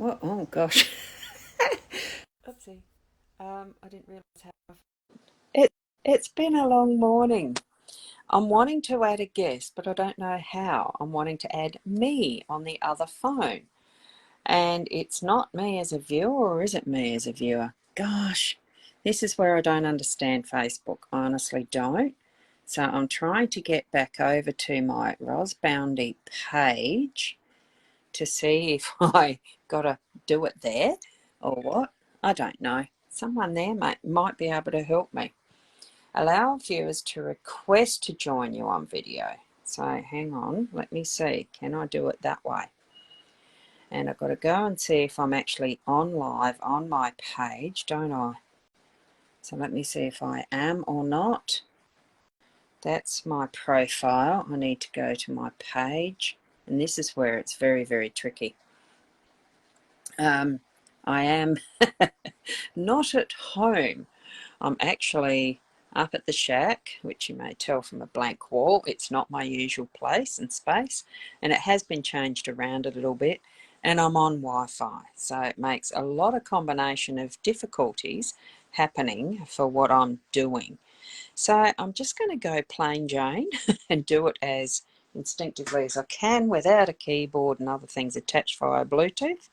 What? Oh gosh. Oopsie. I didn't realise how. It it's been a long morning. I'm wanting to add a guest, but I don't know how. I'm wanting to add me on the other phone, and it's not me as a viewer, or is it me as a viewer? Gosh, this is where I don't understand Facebook. I honestly don't. So I'm trying to get back over to my Boundy page to see if I got to do it there or what. I don't know. Someone there might be able to help me. Allow viewers to request to join you on video. So hang on, let me see. Can I do it that way? And I've got to go and see if I'm actually on live on my page, don't I? So let me see if I am or not. That's my profile. I need to go to my page. And this is where it's very, very tricky. I am not at home. I'm actually up at the shack, which you may tell from a blank wall. It's not my usual place and space, and it has been changed around a little bit, and I'm on Wi-Fi, so it makes a lot of combination of difficulties happening for what I'm doing. So I'm just going to go plain Jane and do it as instinctively as I can without a keyboard and other things attached via Bluetooth.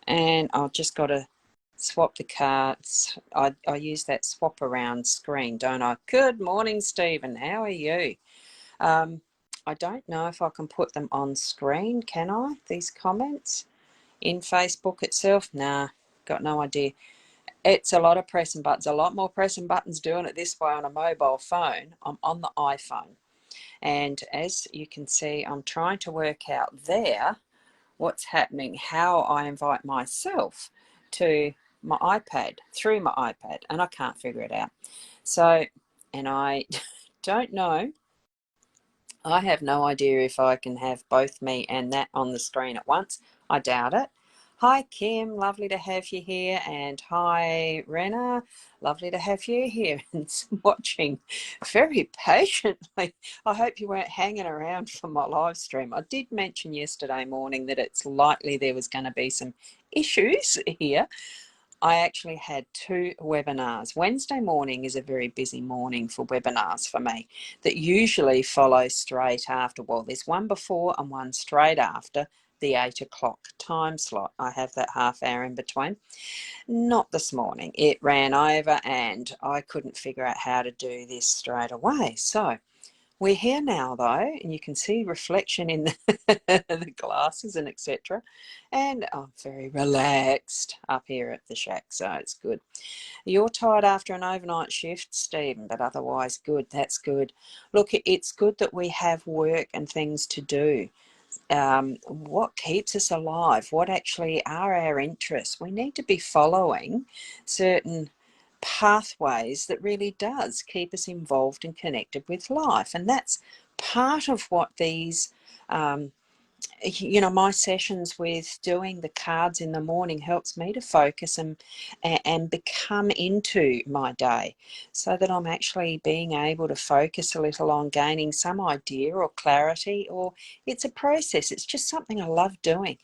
And I've just got to swap the cards. I use that swap around screen, don't I? Good morning, Stephen. How are you? I don't know if I can put them on screen, can I? These comments in Facebook itself? Nah, got no idea. It's a lot of pressing buttons, a lot more pressing buttons doing it this way on a mobile phone. I'm on the iPhone. And as you can see, I'm trying to work out there what's happening, how I invite myself to my iPad, through my iPad, and I can't figure it out. So, and I don't know, I have no idea if I can have both me and that on the screen at once. I doubt it. Hi Kim, lovely to have you here, and hi Rena, lovely to have you here and watching very patiently. I hope you weren't hanging around for my live stream. I did mention yesterday morning that it's likely there was going to be some issues here. I actually had two webinars. Wednesday morning is a very busy morning for webinars for me that usually follow straight after. Well, there's one before and one straight after the 8 o'clock time slot. I have that half hour in between. Not this morning. It ran over and I couldn't figure out how to do this straight away. So we're here now though, and you can see reflection in the glasses and etc. And I'm very relaxed up here at the shack, so it's good. You're tired after an overnight shift, Stephen, but otherwise good. That's good. Look, it's good that we have work and things to do. What keeps us alive? What actually are our interests? We need to be following certain pathways that really does keep us involved and connected with life, and that's part of what these my sessions with doing the cards in the morning helps me to focus and become into my day, so that I'm actually being able to focus a little on gaining some idea or clarity. Or it's a process, it's just something I love doing,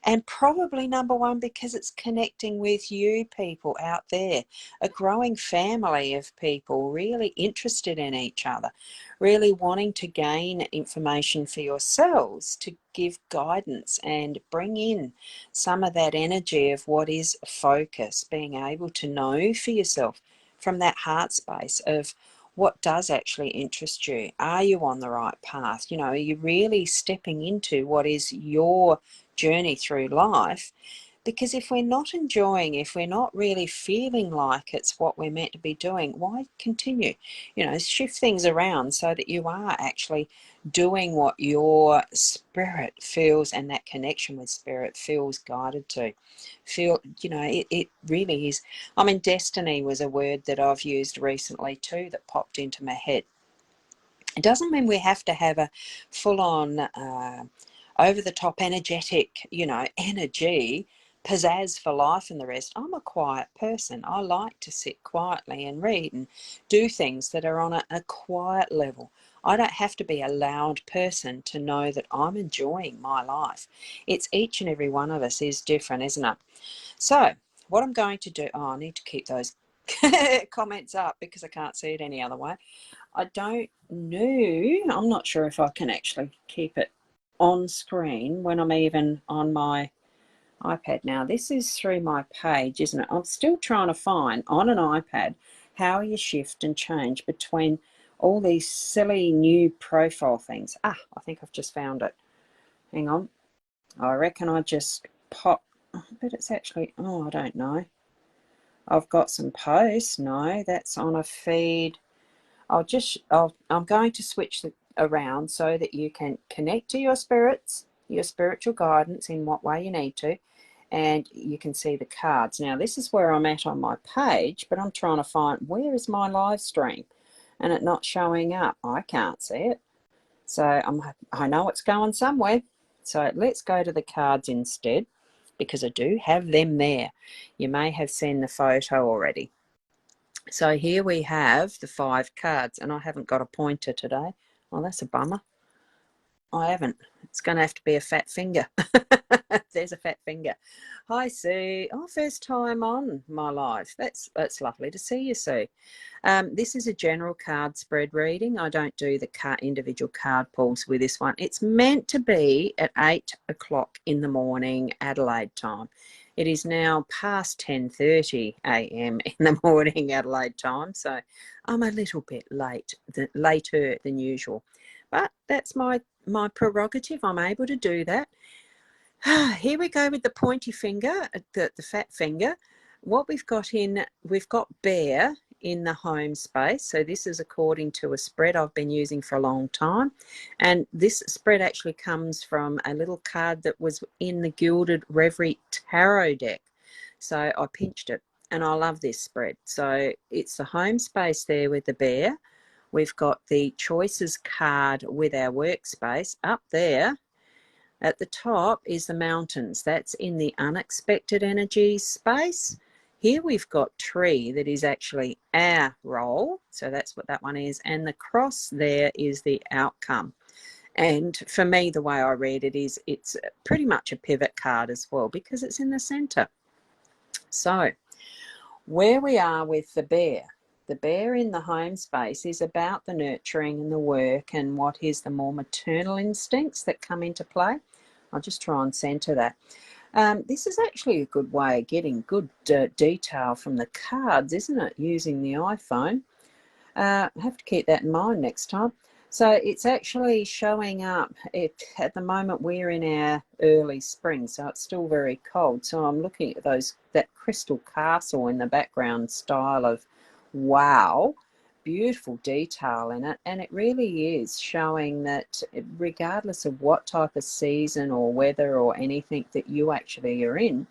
and probably number one because it's connecting with you people out there, a growing family of people really interested in each other, really wanting to gain information for yourselves to give guidance and bring in some of that energy of what is focus, being able to know for yourself from that heart space of what does actually interest you. Are you on the right path? Are you really stepping into what is your journey through life? Because if we're not enjoying, if we're not really feeling like it's what we're meant to be doing, why continue? Shift things around so that you are actually doing what your spirit feels, and that connection with spirit feels guided to. It really is. Destiny was a word that I've used recently too that popped into my head. It doesn't mean we have to have a full-on over-the-top energetic, energy, pizzazz for life and the rest. I'm a quiet person. I like to sit quietly and read and do things that are on a quiet level. I don't have to be a loud person to know that I'm enjoying my life. It's each and every one of us is different, isn't it? So what I'm going to do, I need to keep those comments up because I can't see it any other way. I don't know, I'm not sure if I can actually keep it on screen when I'm even on my iPad. Now this is through my page, isn't it? I'm still trying to find on an iPad how you shift and change between all these silly new profile things. I think I've just found it. Hang on. I reckon I just pop, but it's actually, I don't know. I've got some posts. No, that's on a feed. I'm going to switch it around so that you can connect to your spirits, your spiritual guidance in what way you need to, and you can see the cards. Now, this is where I'm at on my page, but I'm trying to find where is my live stream, and it's not showing up. I can't see it. So I know it's going somewhere. So let's go to the cards instead, because I do have them there. You may have seen the photo already. So here we have the 5 cards, and I haven't got a pointer today. Oh, that's a bummer. I haven't. It's going to have to be a fat finger. There's a fat finger. Hi, Sue. Oh, first time on my live. That's lovely to see you, Sue. This is a general card spread reading. I don't do the individual card pulls with this one. It's meant to be at 8 o'clock in the morning, Adelaide time. It is now past 10:30 a.m. in the morning, Adelaide time, so I'm a little bit later than usual. But that's my prerogative. I'm able to do that. Here we go with the pointy finger, the fat finger. What we've got bear in the home space. So this is according to a spread I've been using for a long time. And this spread actually comes from a little card that was in the Gilded Reverie Tarot deck. So I pinched it, and I love this spread. So it's the home space there with the bear. We've got the choices card with our workspace up there. At the top is the mountains. That's in the unexpected energy space. Here we've got tree, that is actually our role. So that's what that one is. And the cross there is the outcome. And for me, the way I read it is it's pretty much a pivot card as well, because it's in the center. So where we are with the bear in the home space is about the nurturing and the work and what is the more maternal instincts that come into play. I'll just try and center that. This is actually a good way of getting good detail from the cards, isn't it, using the iPhone? I have to keep that in mind next time. So it's actually showing up. At the moment we're in our early spring, so it's still very cold. So I'm looking at that crystal castle in the background style of wow, beautiful detail in it, and it really is showing that regardless of what type of season or weather or anything that you actually are in,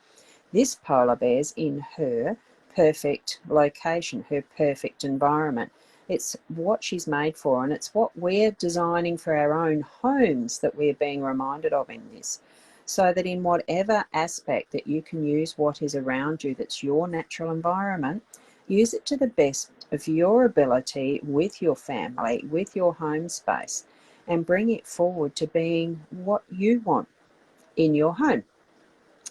this polar bear's in her perfect location, her perfect environment. It's what she's made for, and it's what we're designing for our own homes that we're being reminded of in this. So that in whatever aspect that you can use what is around you that's your natural environment, use it to the best of your ability with your family, with your home space, and bring it forward to being what you want in your home.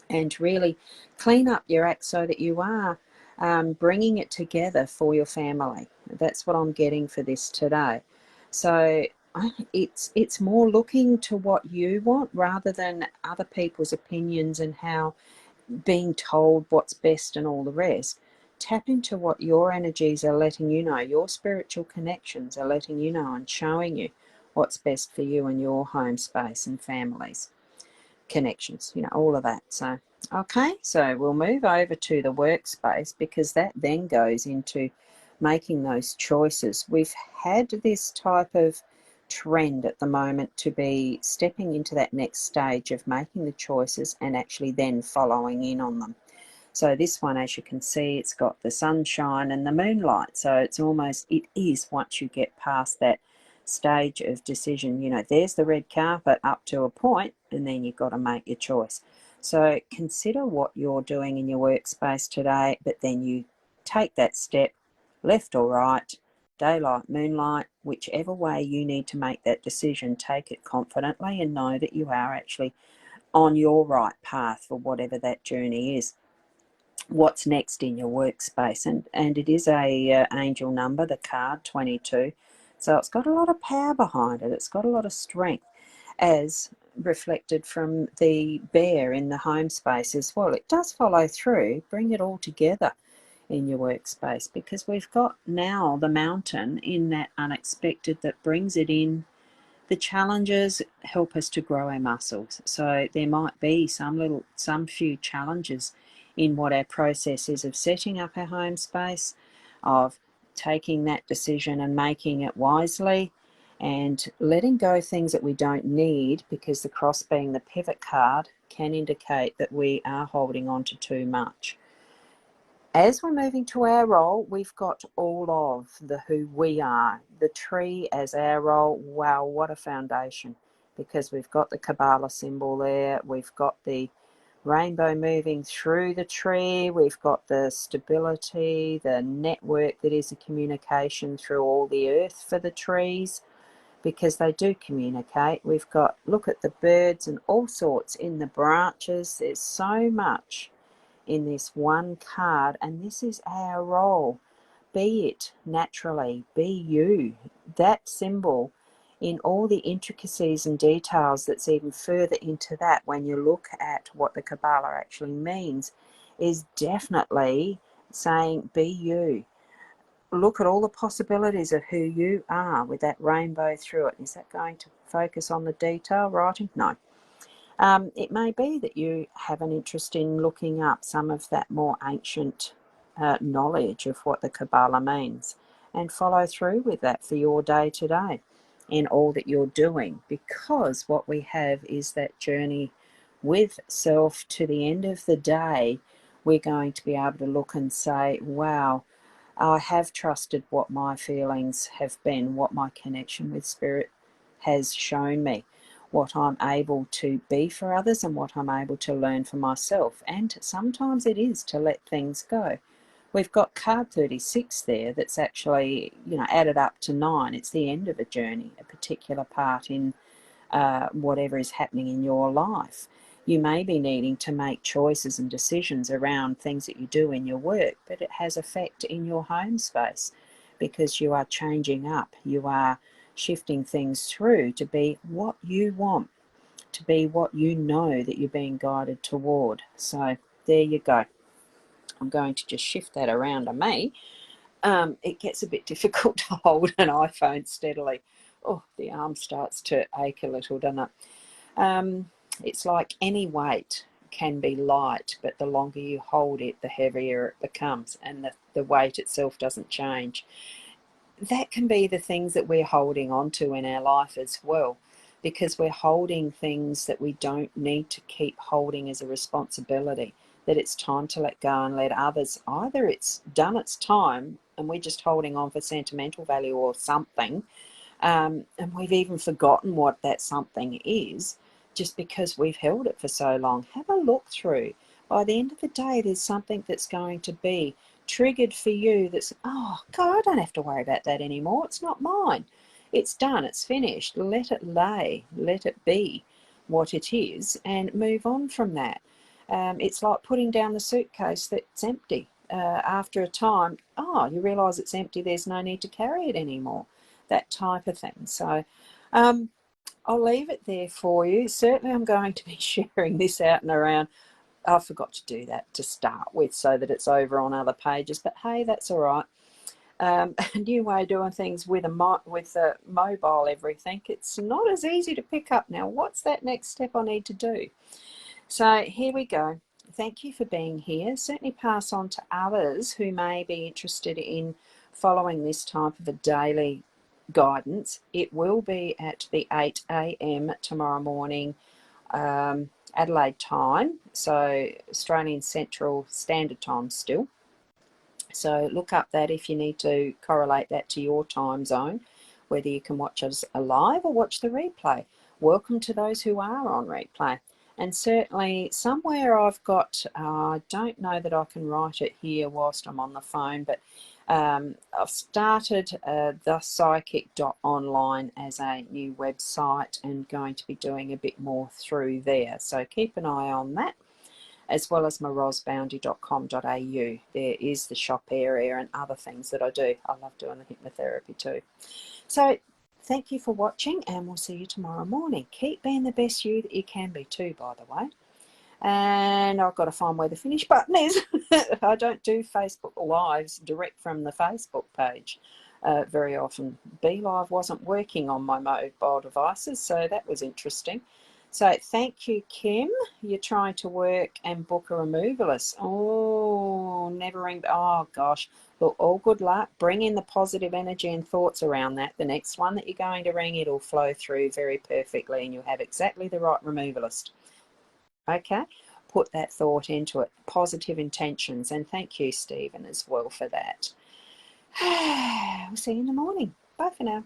And really clean up your act so that you are bringing it together for your family. That's what I'm getting for this today. So it's more looking to what you want rather than other people's opinions and how being told what's best and all the rest. Tap into what your energies are letting you know, your spiritual connections are letting you know and showing you what's best for you and your home space and families. Connections, all of that. So okay, so we'll move over to the workspace, because that then goes into making those choices. We've had this type of trend at the moment to be stepping into that next stage of making the choices and actually then following in on them. So this one, as you can see, it's got the sunshine and the moonlight, so it is once you get past that stage of decision, there's the red carpet up to a point, and then you've got to make your choice. So consider what you're doing in your workspace today, but then you take that step left or right daylight, moonlight, whichever way you need to make that decision, take it confidently and know that you are actually on your right path for whatever that journey is. What's next in your workspace? And it is a angel number, the card 22. So it's got a lot of power behind it. It's got a lot of strength, as reflected from the bear in the home space as well. It does follow through. Bring it all together in your workspace, because we've got now the mountain in that unexpected that brings it in. The challenges help us to grow our muscles. So there might be some few challenges in what our process is of setting up our home space, of taking that decision and making it wisely, and letting go things that we don't need, because the cross, being the pivot card, can indicate that we are holding on to too much. As we're moving to our role, we've got all of the who we are. The tree as our role, wow, what a foundation, because we've got the Kabbalah symbol there, we've got the rainbow moving through the tree, we've got the stability, the network that is a communication through all the earth for the trees, because they do communicate. We've got, look at the birds and all sorts in the branches. There's so much in this one card, and this is our role. Be it naturally, be you. That symbol, in all the intricacies and details that's even further into that, when you look at what the Kabbalah actually means, is definitely saying be you. Look at all the possibilities of who you are with that rainbow through it. Is that going to focus on the detail writing? No. It may be that you have an interest in looking up some of that more ancient knowledge of what the Kabbalah means, and follow through with that for your day to day in all that you're doing, because what we have is that journey with self. To the end of the day, we're going to be able to look and say, wow, I have trusted what my feelings have been, what my connection with spirit has shown me, what I'm able to be for others, and what I'm able to learn for myself. And sometimes it is to let things go. We've got card 36 there that's actually, added up to 9. It's the end of a journey, a particular part in whatever is happening in your life. You may be needing to make choices and decisions around things that you do in your work, but it has effect in your home space, because you are changing up. You are shifting things through to be what you want, to be what you know that you're being guided toward. So there you go. I'm going to just shift that around to me. It gets a bit difficult to hold an iPhone steadily. Oh, the arm starts to ache a little, doesn't it? It's like any weight can be light, but the longer you hold it, the heavier it becomes, and the weight itself doesn't change. That can be the things that we're holding on to in our life as well, because we're holding things that we don't need to keep holding as a responsibility, that it's time to let go and let others, either it's done its time and we're just holding on for sentimental value or something, and we've even forgotten what that something is, just because we've held it for so long. Have a look through. By the end of the day, there's something that's going to be triggered for you that's, oh God, I don't have to worry about that anymore. It's not mine. It's done. It's finished. Let it lay. Let it be what it is, and move on from that. It's like putting down the suitcase that's empty. After a time, you realise it's empty. There's no need to carry it anymore. That type of thing. So I'll leave it there for you. Certainly I'm going to be sharing this out and around. I forgot to do that to start with, so that it's over on other pages, but hey, that's all right. A new way of doing things with a mobile everything. It's not as easy to pick up now. What's that next step I need to do? So here we go. Thank you for being here. Certainly pass on to others who may be interested in following this type of a daily guidance. It will be at the 8 a.m. tomorrow morning, Adelaide time, so Australian Central Standard Time still. So look up that if you need to correlate that to your time zone, whether you can watch us live or watch the replay. Welcome to those who are on replay. And certainly somewhere I've got, I don't know that I can write it here whilst I'm on the phone, but I've started thepsychic.online as a new website and going to be doing a bit more through there. So keep an eye on that, as well as my rosboundy.com.au. There is the shop area and other things that I do. I love doing the hypnotherapy too. So thank you for watching, and we'll see you tomorrow morning. Keep being the best you that you can be too, by the way. And I've got to find where the finish button is. I don't do Facebook Lives direct from the Facebook page very often. BeLive wasn't working on my mobile devices, so that was interesting. So thank you, Kim. You're trying to work and book a removalist. Oh, never ring. Oh, gosh. Look, all good luck. Bring in the positive energy and thoughts around that. The next one that you're going to ring, it'll flow through very perfectly and you'll have exactly the right removalist. Okay, put that thought into it, positive intentions, and thank you, Stephen, as well for that. We'll see you in the morning. Bye for now.